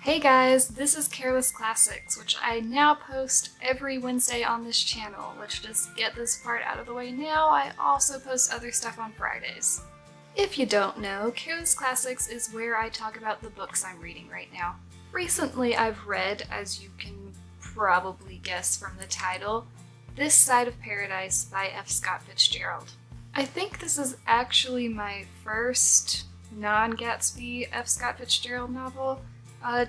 Hey guys, this is Careless Classics, which I now post every Wednesday on this channel. Let's just get this part out of the way now. I also post other stuff on Fridays. If you don't know, Careless Classics is where I talk about the books I'm reading right now. Recently I've read, as you can probably guess from the title, This Side of Paradise by F. Scott Fitzgerald. I think this is actually my first non-Gatsby F. Scott Fitzgerald novel.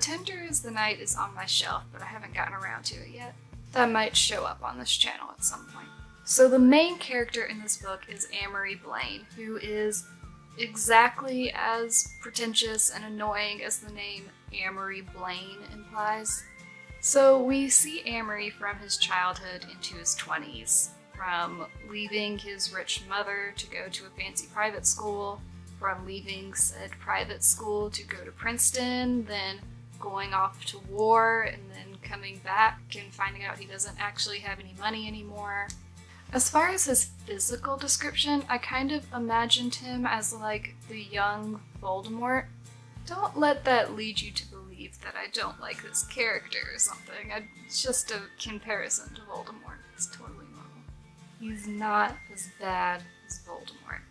Tender as the Night is on my shelf, but I haven't gotten around to it yet. That might show up on this channel at some point. So the main character in this book is Amory Blaine, who is exactly as pretentious and annoying as the name Amory Blaine implies. So we see Amory from his childhood into his 20s, from leaving his rich mother to go to a fancy private school, from leaving said private school to go to Princeton, then going off to war, and then coming back and finding out he doesn't actually have any money anymore. As far as his physical description, I kind of imagined him as like the young Voldemort. Don't let that lead you to believe that I don't like this character or something. It's just a comparison to Voldemort. It's totally normal. He's not as bad as Voldemort.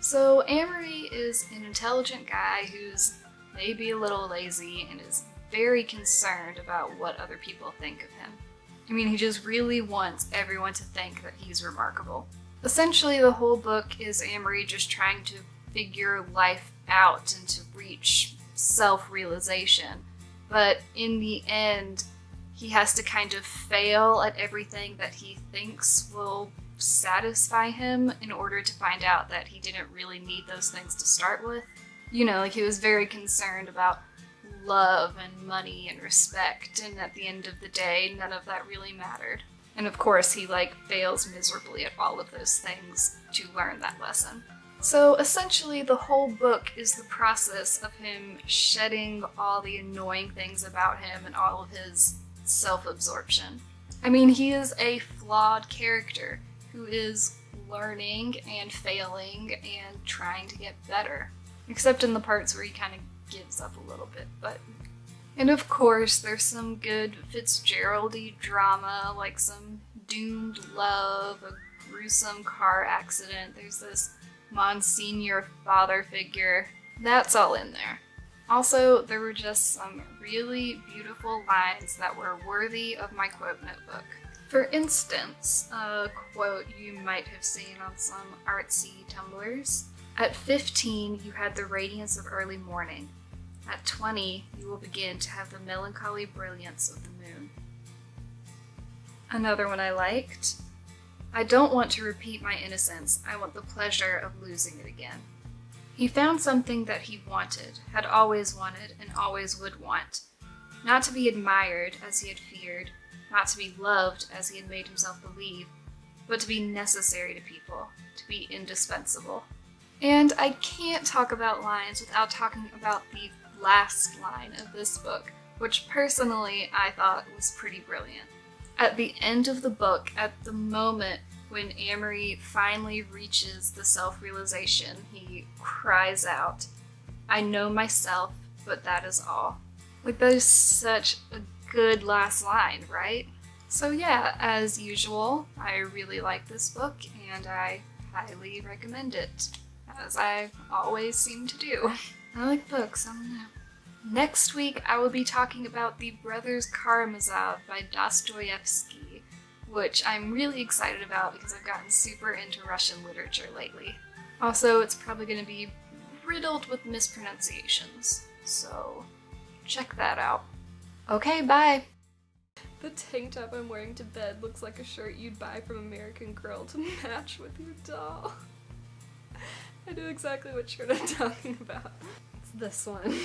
So Amory is an intelligent guy who's maybe a little lazy and is very concerned about what other people think of him. I mean, he just really wants everyone to think that he's remarkable. Essentially, the whole book is Amory just trying to figure life out and to reach self-realization. But in the end, he has to kind of fail at everything that he thinks will satisfy him in order to find out that he didn't really need those things to start with. You know, like he was very concerned about love and money and respect, and at the end of the day, none of that really mattered. And of course, he fails miserably at all of those things to learn that lesson. So essentially, the whole book is the process of him shedding all the annoying things about him and all of his self-absorption. I mean, he is a flawed character who is learning and failing and trying to get better. Except in the parts where he kind of gives up a little bit, but... And of course, there's some good Fitzgerald-y drama, like some doomed love, a gruesome car accident, there's this Monsignor father figure. That's all in there. Also, there were just some really beautiful lines that were worthy of my quote notebook. For instance, a quote you might have seen on some artsy Tumblrs. At 15, you had the radiance of early morning. At 20, you will begin to have the melancholy brilliance of the moon. Another one I liked. I don't want to repeat my innocence. I want the pleasure of losing it again. He found something that he wanted, had always wanted, and always would want. Not to be admired, as he had feared, not to be loved, as he had made himself believe, but to be necessary to people, to be indispensable. And I can't talk about lines without talking about the last line of this book, which personally I thought was pretty brilliant. At the end of the book, at the moment when Amory finally reaches the self-realization, he cries out, "I know myself, but that is all." That is such a good last line, right? So yeah, as usual, I really like this book and I highly recommend it, as I always seem to do. I like books, I don't know. Next week I will be talking about The Brothers Karamazov by Dostoevsky, which I'm really excited about because I've gotten super into Russian literature lately. Also, it's probably going to be riddled with mispronunciations, so check that out. Okay, bye! The tank top I'm wearing to bed looks like a shirt you'd buy from American Girl to match with your doll. I know exactly what shirt I'm talking about. It's this one.